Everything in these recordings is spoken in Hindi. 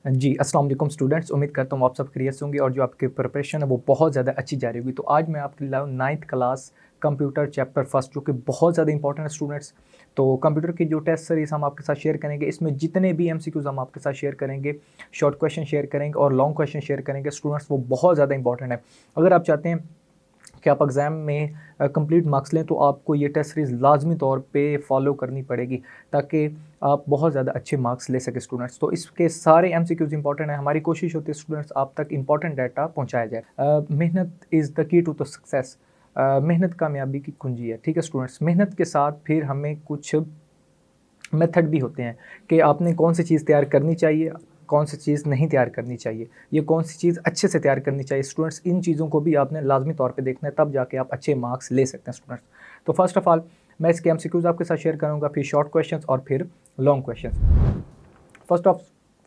जी, अस्सलाम वालेकुम स्टूडेंट्स। उम्मीद करता हूँ आप सब खैरियत से होंगे और जो आपकी प्रिपरेशन है वो बहुत ज़्यादा अच्छी जा रही होगी। तो आज मैं आपके लिए लाया हूँ 9th class computer chapter first, जो कि बहुत ज़्यादा इंपॉर्टेंट है स्टूडेंट्स। तो कंप्यूटर की जो टेस्ट सीरीज़ हम आपके साथ शेयर करेंगे, इसमें जितने भी एमसीक्यूज़ हम आपके साथ शेयर करेंगे, शॉर्ट क्वेश्चन शेयर करेंगे और लॉन्ग क्वेश्चन शेयर करेंगे स्टूडेंट्स, वो बहुत ज़्यादा इंपॉर्टेंट है। अगर आप चाहते हैं कि आप एग्ज़ाम में कंप्लीट मार्क्स लें, तो आपको ये टेस्ट सीरीज़ लाजमी तौर पे फॉलो करनी पड़ेगी, ताकि आप बहुत ज़्यादा अच्छे मार्क्स ले सकें स्टूडेंट्स। तो इसके सारे एमसीक्यूज़ इंपॉर्टेंट है। हमारी कोशिश होती है स्टूडेंट्स आप तक इंपॉर्टेंट डाटा पहुंचाया जाए। मेहनत is the key to the success. मेहनत कामयाबी की कुंजी है, ठीक है स्टूडेंट्स। मेहनत के साथ फिर हमें कुछ मेथड भी होते हैं कि आपने कौन सी चीज़ तैयार करनी चाहिए, कौन सी चीज़ नहीं तैयार करनी चाहिए, ये कौन सी चीज़ अच्छे से तैयार करनी चाहिए स्टूडेंट्स। इन चीज़ों को भी आपने लाजमी तौर पे देखना है, तब जाके आप अच्छे मार्क्स ले सकते हैं स्टूडेंट्स। तो फर्स्ट ऑफ ऑल मैं इसके एमसीक्यूज़ आपके साथ शेयर करूँगा, फिर शॉर्ट क्वेश्चंस और फिर long questions. First of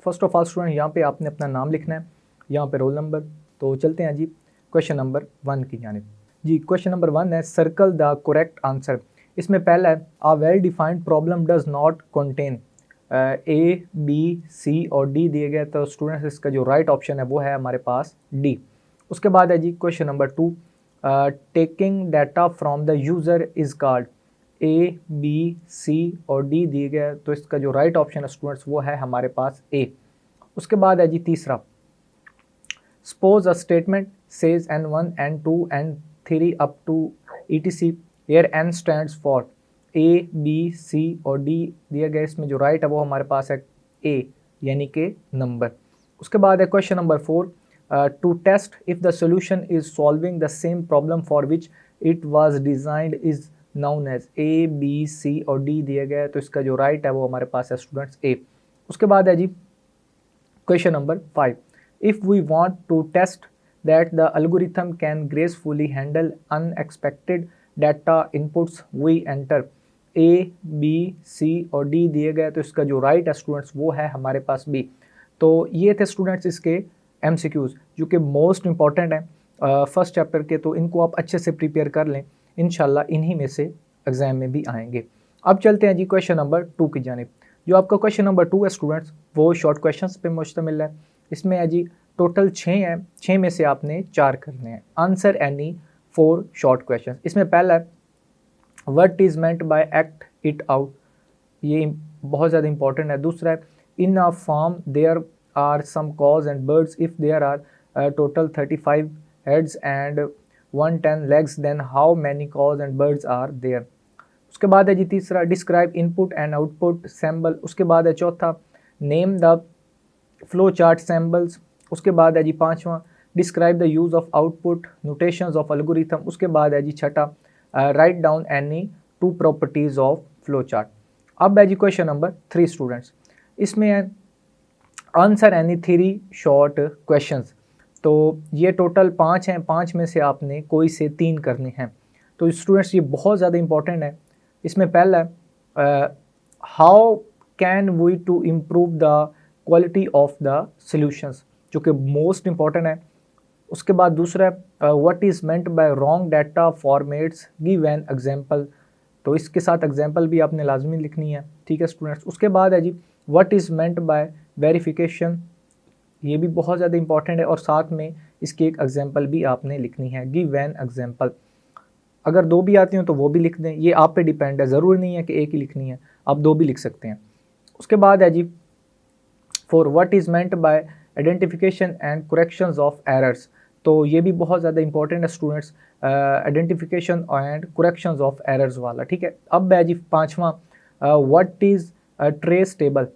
first of all student, यहाँ पे आपने अपना नाम लिखना है, यहाँ पे रोल नंबर। तो चलते हैं जी क्वेश्चन नंबर 1 की जानिब। जी, क्वेश्चन नंबर 1 है सर्कल द करेक्ट आंसर। इसमें पहला है a well defined problem does not contain A B C और डी दिए गए, तो स्टूडेंट्स इसका जो राइट ऑप्शन है वो है हमारे पास डी। उसके बाद है जी question number 2, taking data from the user is called. A B C और डी दिए गए, तो इसका जो राइट ऑप्शन है स्टूडेंट्स वो है हमारे पास ए। उसके बाद है जी तीसरा, suppose a statement says N1 N2 N3 up to ETC where N stands for A B C और डी दिया गया, इसमें जो राइट है वो हमारे पास है ए, यानी कि नंबर। उसके बाद है question number 4, to test if the solution is solving the same problem for which it was designed is known as. A B C और डी दिए गए, तो इसका जो राइट है वो हमारे पास है स्टूडेंट्स ए। उसके बाद है जी question number 5, if we want to test that the algorithm can gracefully handle unexpected data inputs we enter। A B C और D दिए गए, तो इसका जो राइट है स्टूडेंट्स वो है हमारे पास B। तो ये थे स्टूडेंट्स इसके MCQs, जो कि मोस्ट इंपॉर्टेंट हैं फर्स्ट चैप्टर के। तो इनको आप अच्छे से प्रिपेयर कर लें, इंशाल्लाह इन्हीं में से एग्जाम में भी आएंगे। अब चलते हैं जी क्वेश्चन नंबर 2 की जानिब। जो आपका क्वेश्चन नंबर 2 है स्टूडेंट्स, वो शॉर्ट क्वेश्चंस पे मुश्तमिल है। इसमें है जी टोटल 6 हैं, 6 में से आपने 4 करने हैं। Answer any 4 short question. इसमें पहला है what is meant by act it out, ये बहुत ज़्यादा इंपॉर्टेंट है। दूसरा है in a farm there are some cows and birds, if there are total 35 heads and 110 legs, then how many cows and birds are there. उसके बाद है जी तीसरा describe input and output sample. उसके बाद है चौथा name the flow chart symbols. उसके बाद है जी पांचवा describe the use of output notations of algorithm. उसके बाद है जी छठा write down any 2 properties of flow chart. अब है जी क्वेश्चन नंबर 3 स्टूडेंट्स, इसमें है आंसर एनी 3 शॉर्ट क्वेश्चंस। तो ये टोटल 5 हैं, 5 में से आपने कोई से 3 करने हैं। तो स्टूडेंट्स ये बहुत ज़्यादा इंपॉर्टेंट है। इसमें पहला है how can we to improve the quality of the solutions, जो कि मोस्ट इंपॉर्टेंट है। उसके बाद दूसरा है what is meant by wrong data formats, give an example. तो इसके साथ एग्जांपल भी आपने लाजमी लिखनी है, ठीक है स्टूडेंट्स। उसके बाद है जी what is meant by verification, ये भी बहुत ज़्यादा इंपॉर्टेंट है और साथ में इसकी एक एग्जांपल भी आपने लिखनी है, गिव एन एग्जांपल। अगर 2 भी आती हो तो वो भी लिख दें, ये आप पे डिपेंड है, ज़रूरी नहीं है कि एक ही लिखनी है, आप 2 भी लिख सकते हैं। उसके बाद है जी four what is meant by identification and corrections of errors. तो ये भी बहुत ज़्यादा इंपॉर्टेंट है students, identification and corrections of errors वाला, ठीक है। अब है जी पांचवा व्हाट इज़ ट्रेस टेबल।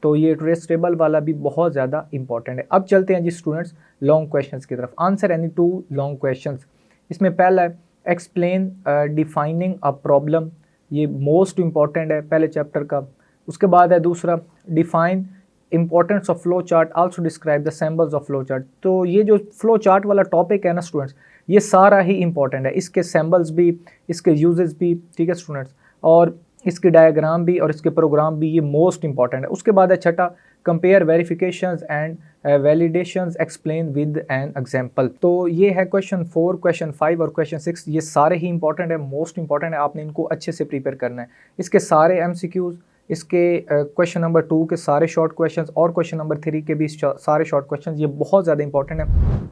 तो ये ट्रेस टेबल वाला भी बहुत ज़्यादा इंपॉर्टेंट है। अब चलते हैं जी स्टूडेंट्स लॉन्ग क्वेश्चंस की तरफ। Answer any 2 long questions. इसमें पहला है एक्सप्लेन डिफाइनिंग अ प्रॉब्लम, ये मोस्ट इंपॉर्टेंट है पहले चैप्टर का। उसके बाद है दूसरा define importance of flow chart, also describe the symbols of flow chart. तो ये जो फ्लो चार्ट वाला टॉपिक है ना स्टूडेंट्स, ये सारा ही इंपॉर्टेंट है, इसके सिंबल्स भी, इसके यूजेस भी, ठीक है स्टूडेंट्स, और इसके डायग्राम भी और इसके प्रोग्राम भी, ये मोस्ट इंपॉर्टेंट है। उसके बाद है छठा compare verifications and validations explain with N example. तो ये है क्वेश्चन 4, क्वेश्चन 5 और क्वेश्चन 6, ये सारे ही इंपॉर्टेंट है, मोस्ट इंपॉर्टेंट है, आपने इनको अच्छे से प्रिपेयर करना है। इसके सारे MCQs इसके क्वेश्चन नंबर 2 के सारे शॉर्ट क्वेश्चंस और क्वेश्चन नंबर 3 के भी सारे शॉर्ट क्वेश्चंस, ये बहुत ज़्यादा इंपॉर्टेंट है।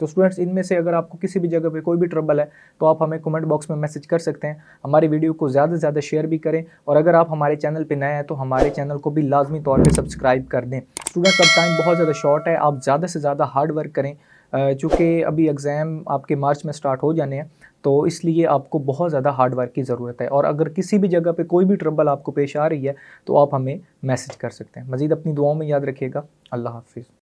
तो स्टूडेंट्स, इनमें से अगर आपको किसी भी जगह पे कोई भी ट्रबल है तो आप हमें कमेंट बॉक्स में मैसेज कर सकते हैं। हमारी वीडियो को ज़्यादा से ज़्यादा शेयर भी करें, और अगर आप हमारे चैनल पे नए हैं तो हमारे चैनल को भी लाजमी तौर पे सब्सक्राइब कर दें। स्टूडेंट्स, अब टाइम बहुत ज़्यादा शॉर्ट है, आप ज़्यादा से ज़्यादा हार्ड वर्क करें, चूँकि अभी एग्ज़ाम आपके मार्च में स्टार्ट हो जाने हैं, तो इसलिए आपको बहुत ज़्यादा हार्ड वर्क की ज़रूरत है। और अगर किसी भी जगह पे कोई भी ट्रबल आपको पेश आ रही है तो आप हमें मैसेज कर सकते हैं। मज़ीद अपनी दुआओं में याद रखिएगा। अल्लाह हाफ़िज़।